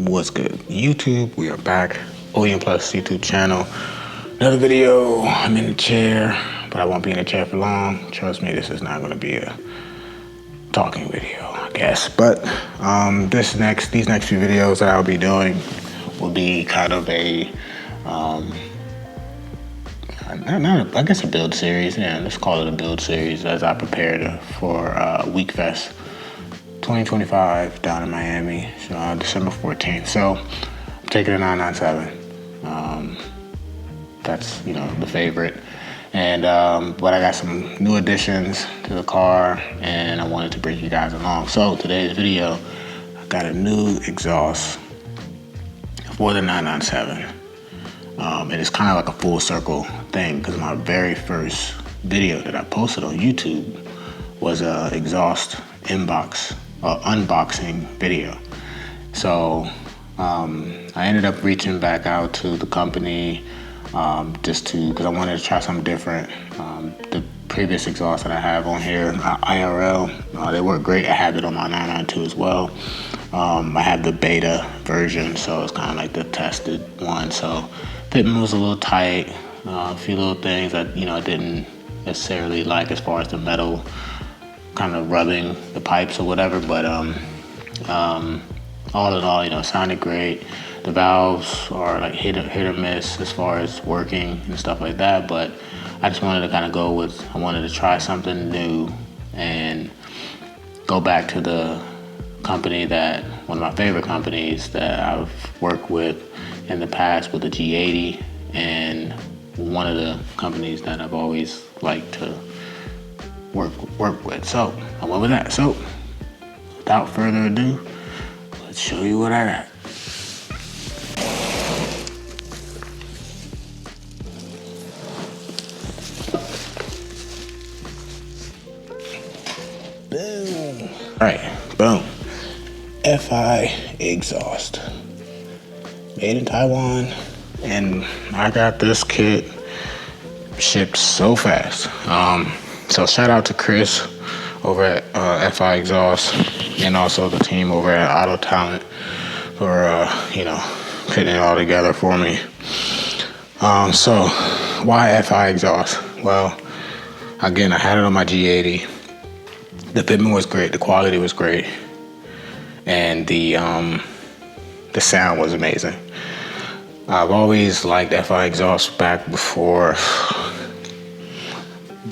What's good, YouTube? We are back. OEM&x YouTube channel. Another video. I'm in the chair, but I won't be in the chair for long. Trust me, this is not going to be a talking video, I guess. But these next few videos that I'll be doing will be kind of a I guess a build series. Yeah, let's call it a build series as I prepare for Week Fest 2025 down in Miami, December 14th. So I'm taking a 997. That's the favorite, and but I got some new additions to the car, and I wanted to bring you guys along. So today's video, I got a new exhaust for the 997, and it's kind of like a full circle thing because my very first video that I posted on YouTube was a exhaust unboxing video. So I ended up reaching back out to the company because I wanted to try something different. The previous exhaust that I have on here, IRL, they work great. I have it on my 992 as well. I have the beta version, so it's kind of like the tested one. So fitment was a little tight, a few little things that I didn't necessarily like as far as the metal kind of rubbing the pipes or whatever, but all in all, it sounded great. The valves are like hit or miss as far as working and stuff like that, but I just wanted to kind of I wanted to try something new and go back to the company one of my favorite companies that I've worked with in the past with the G80, and one of the companies that I've always liked to work with. So I went with that. So without further ado, let's show you what I got. Boom. All right, boom. FI exhaust, made in Taiwan, and I got this kit shipped so fast. So shout out to Chris over at FI Exhaust, and also the team over at Auto Talent for putting it all together for me. So why FI Exhaust? Well, again, I had it on my G80. The fitment was great, the quality was great, and the sound was amazing. I've always liked FI Exhaust back before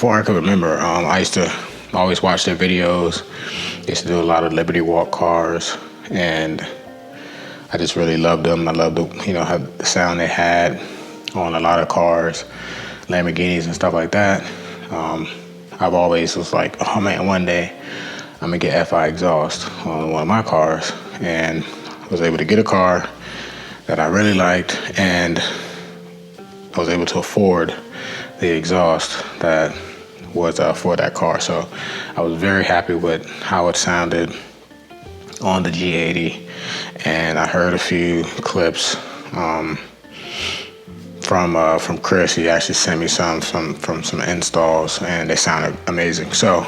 I could remember. I used to always watch their videos. They used to do a lot of Liberty Walk cars, and I just really loved them. I loved how the sound they had on a lot of cars, Lamborghinis and stuff like that. I've always was like, oh man, one day I'm gonna get FI exhaust on one of my cars, and I was able to get a car that I really liked, and I was able to afford the exhaust that was for that car. So I was very happy with how it sounded on the G80, and I heard a few clips from Chris. He actually sent me some from some installs, and they sounded amazing. So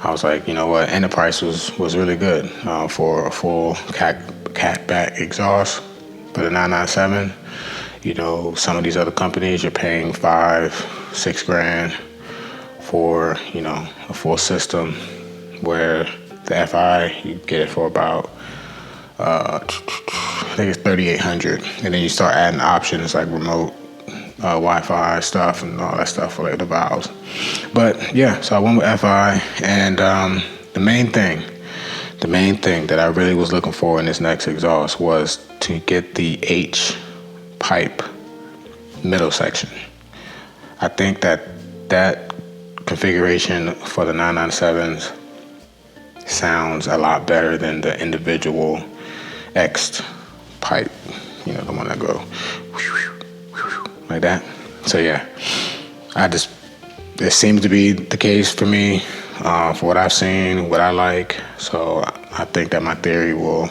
I was like, you know what, and the price was really good for a full catback exhaust for the 997. Some of these other companies, you're paying $5-6 grand for a full system, where the FI, you get it for about I think it's $3,800, and then you start adding options like remote Wi-Fi stuff and all that stuff for like the valves. But yeah, so I went with FI, and the main thing that I really was looking for in this next exhaust was to get the H pipe middle section. I think that configuration for the 997s sounds a lot better than the individual X pipe, the one that go like that. So yeah, it seems to be the case for me, for what I've seen, what I like. So I think that my theory will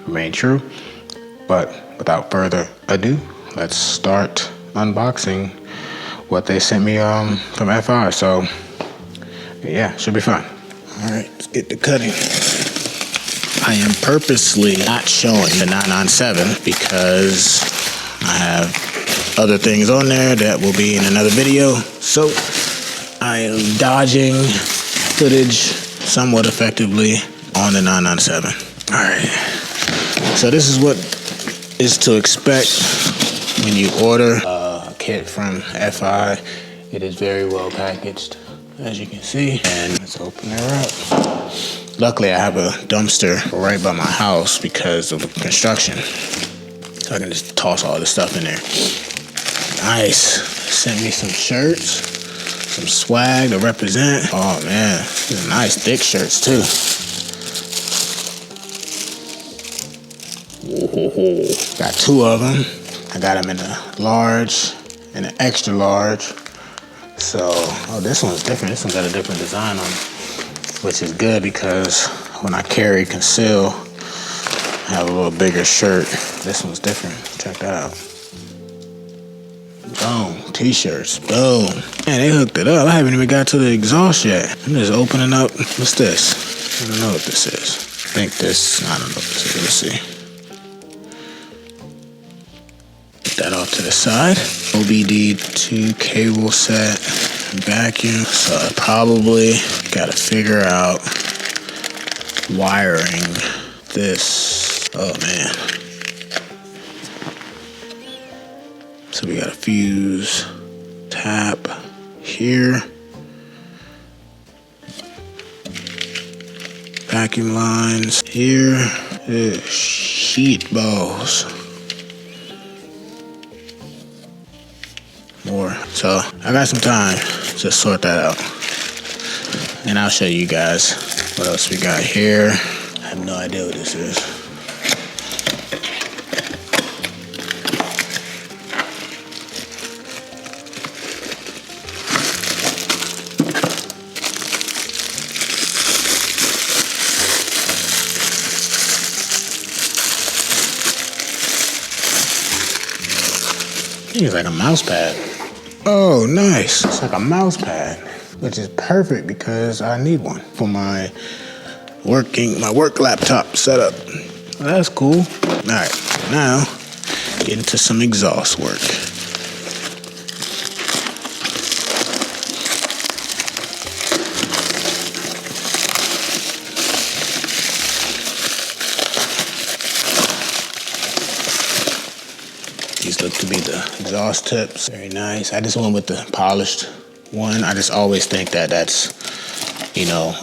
remain true. But without further ado, let's start unboxing what they sent me from FI. So yeah, should be fun. All right, let's get to cutting. I am purposely not showing the 997 because I have other things on there that will be in another video. So I am dodging footage somewhat effectively on the 997. All right. So this is what is to expect when you order a kit from FI. It is very well packaged, as you can see. And let's open her up. Luckily, I have a dumpster right by my house because of the construction. So I can just toss all this stuff in there. Nice. Sent me some shirts, some swag to represent. Oh man, these are nice thick shirts too. Whoa. Got two of them. I got them in a large and an extra large. So, oh, this one's different. This one's got a different design on it, which is good because when I carry conceal, I have a little bigger shirt. This one's different. Check that out. Boom. T-shirts. Boom. Man, they hooked it up. I haven't even got to the exhaust yet. I'm just opening up. What's this? I don't know what this is. I think this, I don't know what this is. Let's see. Put that off to the side. OBD2 cable set, vacuum. So I probably got to figure out wiring this. Oh man. So we got a fuse tap here. Vacuum lines here. Sheet balls. More. So I got some time to sort that out. And I'll show you guys what else we got here. I have no idea what this is. I think it's like a mouse pad. Oh, nice. It's like a mouse pad, which is perfect because I need one for my work laptop setup. Well, that's cool. All right, now get into some exhaust work. These look to be the exhaust tips. Very nice. I just went with the polished one. I just always think that that's, you know,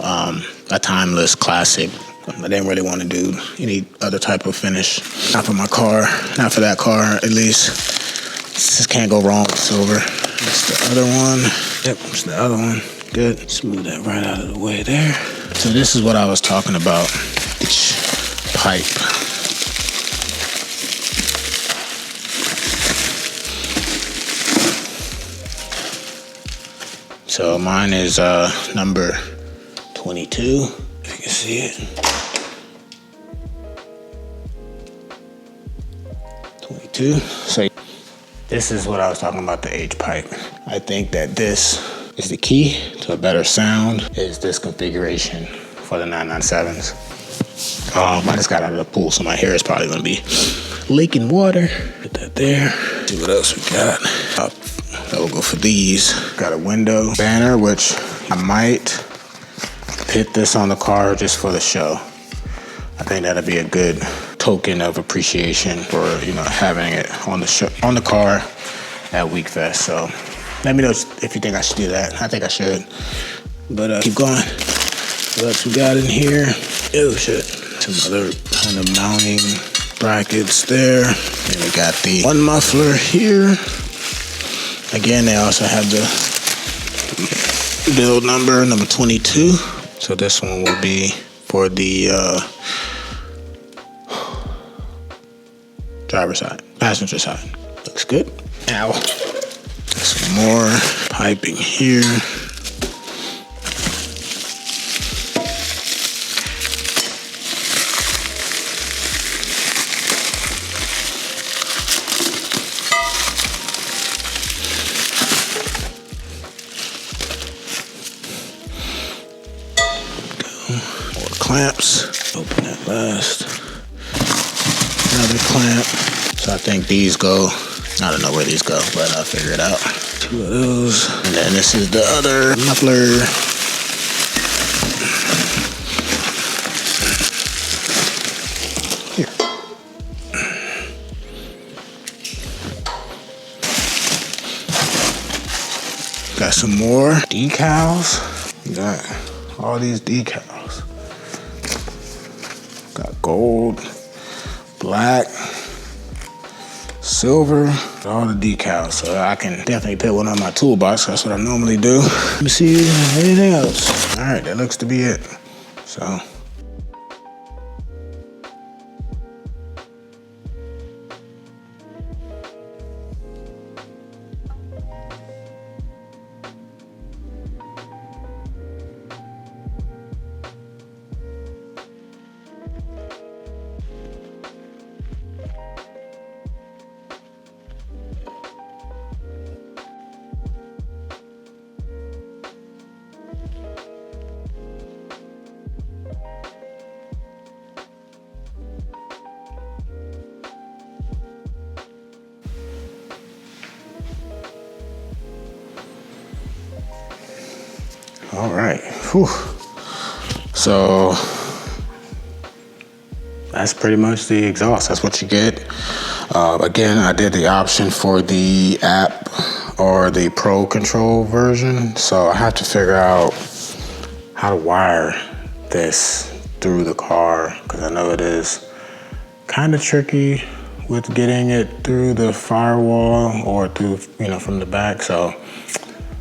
a timeless classic. I didn't really want to do any other type of finish. Not for my car, not for that car at least. Just can't go wrong with silver. That's the other one. Yep, that's the other one. Good. Smooth that right out of the way there. So this is what I was talking about. Each pipe. So mine is number 22, if you can see it. 22. So this is what I was talking about, the H pipe. I think that this is the key to a better sound, is this configuration for the 997s. I just got out of the pool, so my hair is probably gonna be leaking water. Put that there. See what else we got. That will go for these. Got a window banner, which I might put this on the car just for the show. I think that'll be a good token of appreciation for, you know, having it on the show, on the car at WeekFest. So let me know if you think I should do that. I think I should. But keep going. What else we got in here? Oh shit. Some other kind of mounting brackets there. And we got the one muffler here. Again, they also have the build number 22. So this one will be for the driver's side, passenger side. Looks good. Now, some more piping here. More clamps. open that last. Another clamp. So I think these go, I don't know where these go, but I'll figure it out. 2 of those. And then this is the other muffler. Here. Got some more decals. Got all these decals. Got gold, black, silver, all the decals. So I can definitely put one on my toolbox. That's what I normally do. Let me see anything else. All right, that looks to be it. So. All right, whew. So that's pretty much the exhaust. That's what you get. Again, I did the option for the app or the Pro Control version. So I have to figure out how to wire this through the car, because I know it is kind of tricky with getting it through the firewall or through, from the back. So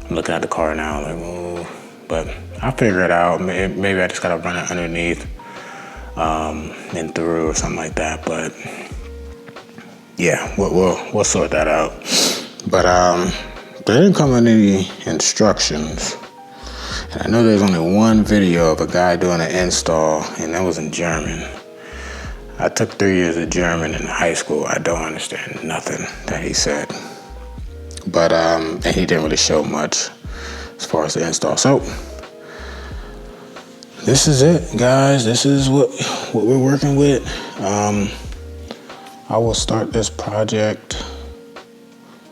I'm looking at the car now like, oh. But I'll figure it out. Maybe I just gotta run it underneath and through or something like that. But yeah, we'll sort that out. But there didn't come with any instructions. And I know there's only one video of a guy doing an install, and that was in German. I took 3 years of German in high school. I don't understand nothing that he said. But and he didn't really show much as far as the install. So this is it, guys. This is what we're working with. I will start this project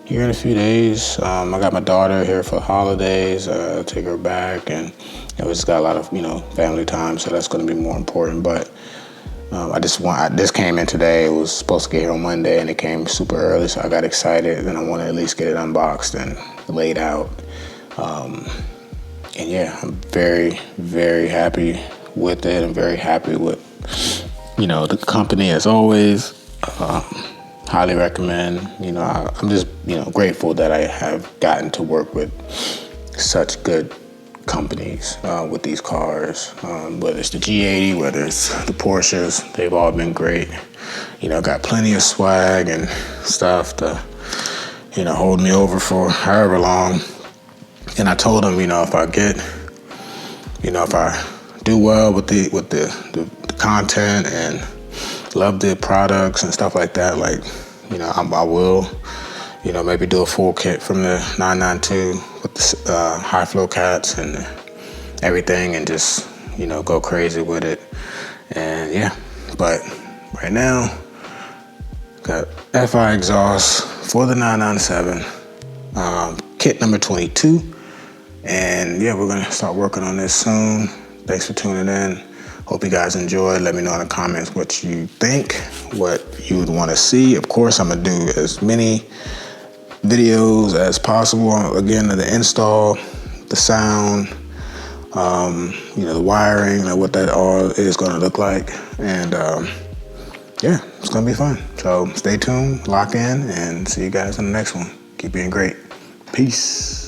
here in a few days. I got my daughter here for holidays. I'll take her back, and we just got a lot of family time, so that's going to be more important. But this came in today. It was supposed to get here on Monday, and it came super early, so I got excited, and I want to at least get it unboxed and laid out. And yeah, I'm very, very happy with it. I'm very happy with, the company as always. Highly recommend. I'm just, grateful that I have gotten to work with such good companies with these cars. Whether it's the G80, whether it's the Porsches, they've all been great. Got plenty of swag and stuff to, hold me over for however long. And I told them, if I get, if I do well with the content and love the products and stuff like that, I will, maybe do a full kit from the 992 with the high flow cats and everything, and just, go crazy with it. And yeah, but right now, got FI exhaust for the 997, kit number 22. And yeah, we're gonna start working on this soon. Thanks for tuning in. Hope you guys enjoyed. Let me know in the comments what you think, what you would want to see. Of course, I'm gonna do as many videos as possible. Again, the install, the sound, the wiring, what that all is gonna look like. And yeah, it's gonna be fun. So stay tuned, lock in, and see you guys in the next one. Keep being great. Peace.